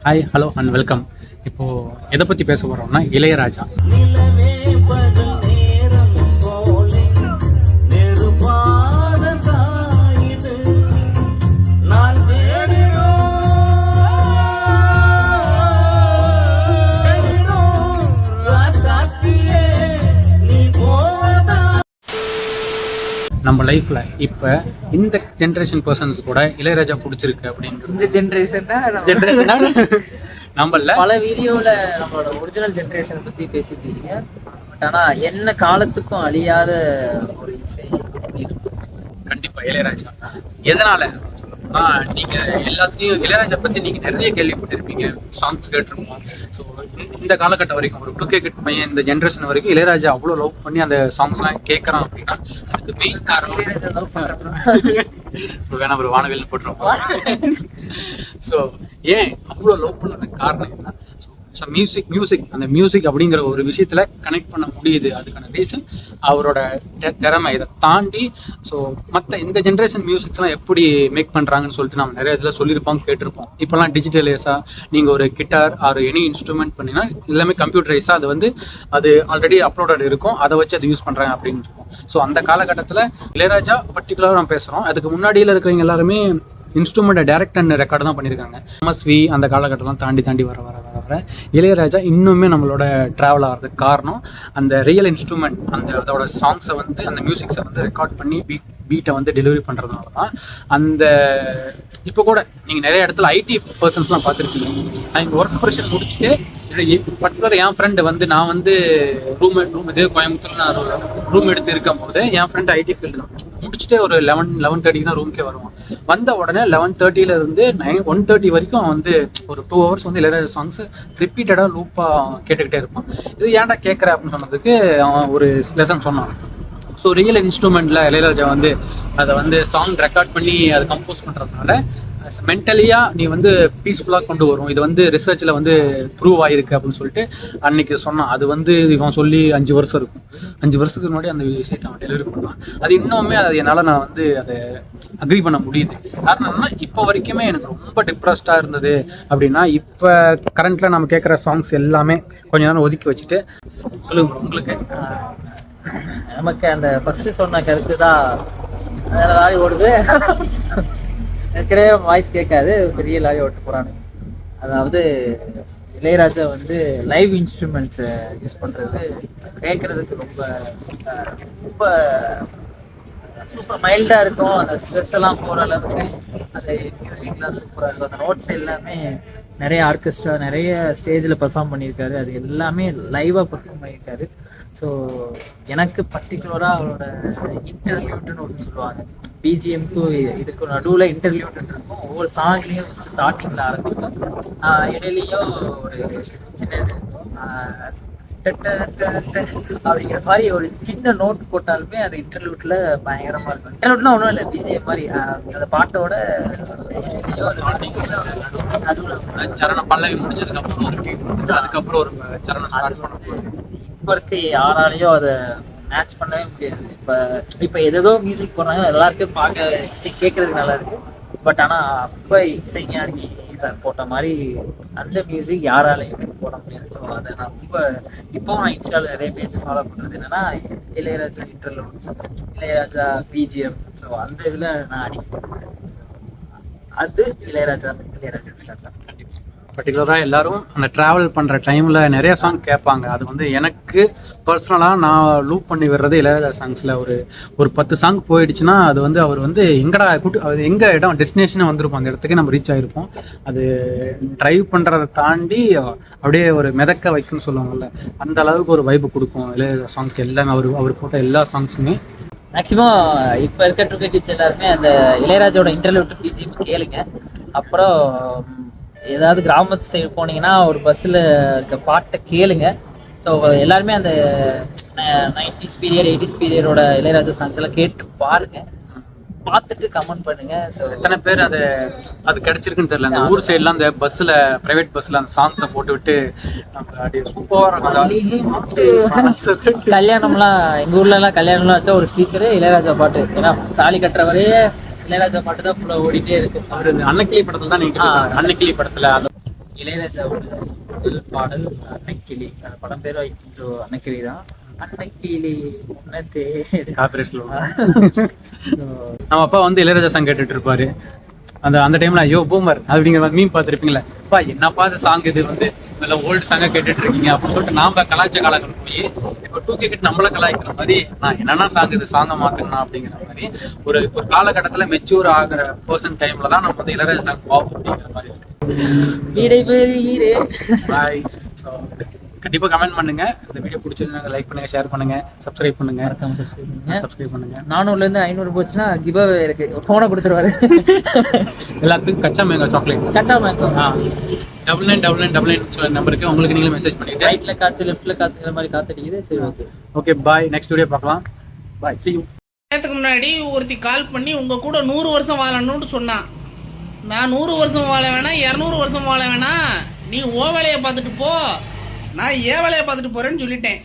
Hi, hello and welcome. இப்போது எதை பற்றி பேச போகிறோம்னா இளையராஜா. நம்ம லைஃப்ல இப்போ இந்த ஜென்ரேஷன் பர்சன்ஸ் கூட இளையராஜா பிடிச்சிருக்கு அப்படின்னு இந்த ஜென்ரேஷனா நம்மள பல வீடியோவில் நம்மளோட ஒரிஜினல் ஜென்ரேஷனை பற்றி பேசிக்கிறீங்க. பட் ஆனால் என்ன காலத்துக்கும் அழியாத ஒரு இசை கண்டிப்பா இளையராஜா. எதனால நீங்க எல்லாத்தையும் இளையராஜா பத்தி நீங்க நிறைய கேள்விப்பட்டிருப்பீங்க, சாங்ஸ் கேட்டிருப்போம். ஸோ இந்த காலகட்டம் வரைக்கும் ஒரு 2K கிட் பையன் இந்த ஜென்ரேஷன் வரைக்கும் இளையராஜா அவ்வளோ லவ் பண்ணி அந்த சாங்ஸ்லாம் கேட்கறான் அப்படின்னா அதுக்கு மெயின் காரணம் இளையராஜா லவ் பண்ணுறோம். வேணா ஒரு வானவில் போட்டுருவோம். ஸோ ஏன் அவ்வளோ லவ் பண்ணதுக்கு காரணம் என்ன? ஸோ மியூசிக் அந்த மியூசிக் அப்படிங்கிற ஒரு விஷயத்தில் கனெக்ட் பண்ண முடியுது. அதுக்கான ரீசன் அவரோட திறமை. இதை தாண்டி ஸோ மற்ற இந்த ஜென்ரேஷன் மியூசிக்ஸ்லாம் எப்படி மேக் பண்ணுறாங்கன்னு சொல்லிட்டு நம்ம நிறைய இதில் சொல்லியிருப்போம், கேட்டிருப்போம். இப்போல்லாம் டிஜிட்டலைஸாக நீங்கள் ஒரு கிட்டார் ஆர் எனி இன்ஸ்ட்ருமெண்ட் பண்ணிங்கன்னா எல்லாமே கம்ப்யூட்டரைஸாக அது ஆல்ரெடி அப்லோடட் இருக்கும், அதை வச்சு அதை யூஸ் பண்ணுறாங்க அப்படின்னு இருக்கும். ஸோ அந்த காலகட்டத்தில் இளையராஜா பர்டிகுலராக நம்ம பேசுகிறோம். அதுக்கு முன்னாடியில் இருக்கிறவங்க எல்லாருமே இன்ஸ்ட்ருமெண்ட்டை டைரக்ட் அண்ட் ரெக்கார்டு தான் பண்ணியிருக்காங்க. எம்எஸ்வி அந்த காலகட்டம்லாம் தாண்டி வர இளையராஜா இன்னுமே நம்மளோட ட்ராவல் ஆகிறதுக்கு காரணம் அந்த ரியல் இன்ஸ்ட்ருமெண்ட், அதோட சாங்ஸை அந்த மியூசிக்ஸை ரெக்கார்ட் பண்ணி பீட்டை டெலிவரி பண்ணுறதுனால தான். அந்த இப்போ கூட நீங்கள் நிறைய இடத்துல ஐடி பர்சன்ஸ்லாம் பார்த்துருப்பீங்க. அவங்க ஒர்க் ப்ரெஷர் முடிச்சுட்டு பர்டிகுலர் என் ஃப்ரெண்டு நான் ரூம் இது கோயம்புத்தூர் நான் ரூம் எடுத்து இருக்கும் போது என் ஃப்ரெண்டு ஐடி ஃபீல்டு தான் முடிச்சுட்டு ஒரு 11:30 தான் ரூம்க்கே வருவான். வந்த உடனே 11:30 1:30 வரைக்கும் ஒரு 2 hours இளையராஜா சாங்ஸ் ரிப்பீட்டடாக லூப்பாக கேட்டுக்கிட்டே இருப்பான். இது ஏன்டா கேட்குற அப்படின்னு சொன்னதுக்கு அவன் ஒரு லெசன் சொன்னான். ஸோ ரியல் இன்ஸ்ட்ருமெண்ட்டில் இளையராஜா அதை சாங் ரெக்கார்ட் பண்ணி அதை கம்போஸ் பண்ணுறதுனால மென்டலியாக நீ பீஸ்ஃபுல்லாக கொண்டு வரும். இது ரிசர்ச்சில் ப்ரூவ் ஆகிருக்கு அப்படின்னு சொல்லிட்டு அன்னைக்கு சொன்னான். அது இவன் சொல்லி 5 வருஷம் இருக்கும். 5 வருஷத்துக்கு முன்னாடி அந்த விஷயத்தை அவன் டெலிவரி பண்ணான். அது இன்னுமே என்னால் நான் அதை அக்ரி பண்ண முடியுது. காரணம் என்னன்னா இப்போ வரைக்குமே எனக்கு ரொம்ப டிப்ரெஸ்டாக இருந்தது அப்படின்னா இப்போ கரண்ட்டில் நம்ம கேட்குற சாங்ஸ் எல்லாமே கொஞ்ச நேரம் ஒதுக்கி வச்சுட்டு உங்களுக்கு நமக்கு அந்த ஃபஸ்ட்டு சொன்ன கருத்து தான் லாரி ஓடுது. ஏற்கனவே வாய்ஸ் கேட்காது, பெரிய லாரி ஓட்டு போகிறானு. அதாவது இளையராஜா லைவ் இன்ஸ்ட்ருமெண்ட்ஸை யூஸ் பண்ணுறது கேட்குறதுக்கு ரொம்ப ரொம்ப சூப்பர் மைல்டாக இருக்கும். அந்த ஸ்ட்ரெஸ் எல்லாம் போகிற அளவுக்கு அந்த மியூசிக்லாம் சூப்பராக இருக்கும். அந்த நோட்ஸ் எல்லாமே நிறைய ஆர்கெஸ்ட்ரா நிறைய ஸ்டேஜில் பெர்ஃபார்ம் பண்ணியிருக்காரு. அது எல்லாமே லைவாக பெர்ஃபார்ம் பண்ணியிருக்காரு. ஸோ எனக்கு பர்டிகுலராக அவரோட இன்டர்வியூட்டுன்னு ஒன்று சொல்லுவாங்க. பிஜிஎம்க்கு இதுக்கு நடுவில் இன்டர்வியூட்டுன்னு இருக்கும். ஒவ்வொரு சாங்லேயும் ஃபஸ்ட்டு ஸ்டார்டிங்கில் ஆரம்பிக்கும், இடையிலையும் ஒரு சின்னது அப்படிங்கிற மாதிரி ஒரு சின்ன நோட் போட்டாலுமே அது இன்டர்வியூட்டில் பயங்கரமாக இருக்கும். இன்டர்வியூட்லாம் ஒன்றும் இல்லை, பிஜிஎம் மாதிரி அந்த பாட்டோட நடுவில் சரணம் பல்லவி அதுக்கப்புறம் ஒரு சரணம் ஸ்டார்ட் பண்ண இப்போ இருக்க யாராலையும் அதை மேட்ச் பண்ணவே முடியாது. இப்போ எதோ மியூசிக் போடுறாங்க, எல்லாருக்கும் பார்க்க கேட்கறதுக்கு நல்லா இருக்கு. பட் ஆனால் அப்போ இசைஞானி சார் போட்ட மாதிரி அந்த மியூசிக் யாராலையுமே போட முடியாது. ஸோ அதை நான் இப்போ நான் இன்ஸ்டாவில் நிறைய பேஜ் ஃபாலோ பண்ணுறது என்னன்னா Ilaiyaraaja interludes, Ilaiyaraaja BGM. So அந்த இதில் நான் அடிக்கிறேன். அது இளையராஜா சார் தான். பர்டிகுலராக எல்லாரும் அந்த ட்ராவல் பண்ணுற டைமில் நிறைய சாங் கேட்பாங்க. அது எனக்கு பர்சனலாக நான் லூப் பண்ணி விடுறது இளையராஜா சாங்ஸில் ஒரு 10 சாங் போயிடுச்சுன்னா அது அவர் எங்கடா அது எங்கள் இடம் டெஸ்டினேஷனே வந்திருப்போம், அந்த இடத்துக்கே நம்ம ரீச் ஆகிருப்போம். அது ட்ரைவ் பண்ணுறதை தாண்டி அப்படியே ஒரு மிதக்க வைக்குன்னு சொல்லுவாங்கள்ல, அந்த அளவுக்கு ஒரு வைப்பு கொடுக்கும் இளையராஜா சாங்ஸ் எல்லாமே. அவர் போட்ட எல்லா சாங்ஸுமே மேக்ஸிமம் இப்போ இருக்க 2K கிட்ஸ் எல்லாருமே அந்த இளையராஜோட இன்டர்வியூ பிஜிஎம் கேளுங்க. அப்புறம் ஏதாவது கிராமத்து சைடு போனீங்கன்னா ஒரு பஸ்ஸில் இருக்க பாட்டை கேளுங்க. ஸோ எல்லாருமே அந்த 90s period 80s பீரியடோட Ilaiyaraaja songs எல்லாம் கேட்டு பாருங்க, பார்த்துட்டு கமெண்ட் பண்ணுங்க. ஸோ எத்தனை பேர் அது கிடைச்சிருக்குன்னு தெரியல. அந்த ஊர் சைட்லாம் அந்த பஸ்ஸில் ப்ரைவேட் பஸ்ஸில் அந்த சாங்ஸை போட்டு விட்டு கல்யாணம்லாம் எங்கள் ஊர்லலாம் கல்யாணம்லாம் வச்சா ஒரு ஸ்பீக்கரு இளையராஜா பாட்டு. ஏன்னா தாலி கட்டுற வரையே இளையராஜா பாட்டு தான் ஃபுல்லாக ஓடிட்டே இருக்கு. அவர் அன்னக்கிளி படத்தில் தான் நீங்கள் அன்னக்கிளி படத்தில் இளையராஜாவோட முதல் பாடல் அன்னைக்கிளி. அந்த படம் பேரும் ஐ திங்க் ஸோ அன்னைக்கிளி தான். அன்னைக்கிளி உன்னை தேடி. காப்பிரைட் சொல்லுவாங்க. ஸோ நம்ம அப்பா வந்து இளையராஜா சாங் கேட்டுட்டு இருப்பாரு. அந்த டைம்ல ஐயோ பூமர் அப்படிங்கிற மாதிரி மீன் பார்த்துருப்பீங்களே, அப்பா என்னப்பா இது சாங், இது வந்து நல்ல ஓல்டு சாங்கா கேட்டுட்டு இருக்கீங்க அப்படின்னு சொல்லிட்டு நாம கலாய்ச்ச காலங்கள் போய் இப்போ 2K கிட்ட நம்மள கலாய்க்கிற மாதிரி நான் என்னன்னா சாங் இது சாங்கை மாத்துக்கணும் அப்படிங்கிற மாதிரி ஒரு காலகட்டத்துல மெச்சூர் ஆகிற பர்சன் டைம்ல தான் நம்ம வந்து இளையராஜா சாங் பாப்போம் அப்படிங்கிற மாதிரி இருக்கு. விடைபெறுகிறேன். பாய். ஸோ கண்டிப்பா கமெண்ட் பண்ணுங்க. இந்த வீடியோ பிடிச்சிருந்தாங்க லைக் பண்ணுங்க, ஷேர் பண்ணுங்க, சப்ஸ்கிரைப் பண்ணுங்க. மறக்காம subscribe பண்ணுங்க. சப்ஸ்கிரைப் பண்ணுங்க. 400 - 500 போச்சுன்னா கிவ்அவே இருக்கு. ஃபோனை கொடுத்துருவாரு. எல்லாத்துக்கும் கச்சா மேங்கோ சாக்லேட் கச்சா மேங்கோ 999999 நம்பருக்கு உங்களுக்கு நீங்களே மெசேஜ் பண்ணிட்டு ரைட்ல காத்து லெஃப்ட்ல காத்துங்கிற மாதிரி காத்தடிக்குது. சரி okay. Okay bye. Next video பார்க்கலாம். பாய். see you. நேரத்துக்கு முன்னாடி ஒருத்தி கால் பண்ணி உங்க கூட 100 வருஷம் வாழணும்னு சொன்னான். நான் 100 வருஷம் வாழ வேணாம், 200 வருஷம் வாழ வேணாம், நீ ஓ வேலையை பார்த்துட்டு போ, நான் ஏன் வேலையை பார்த்துட்டு போறேன்னு சொல்லிட்டேன்.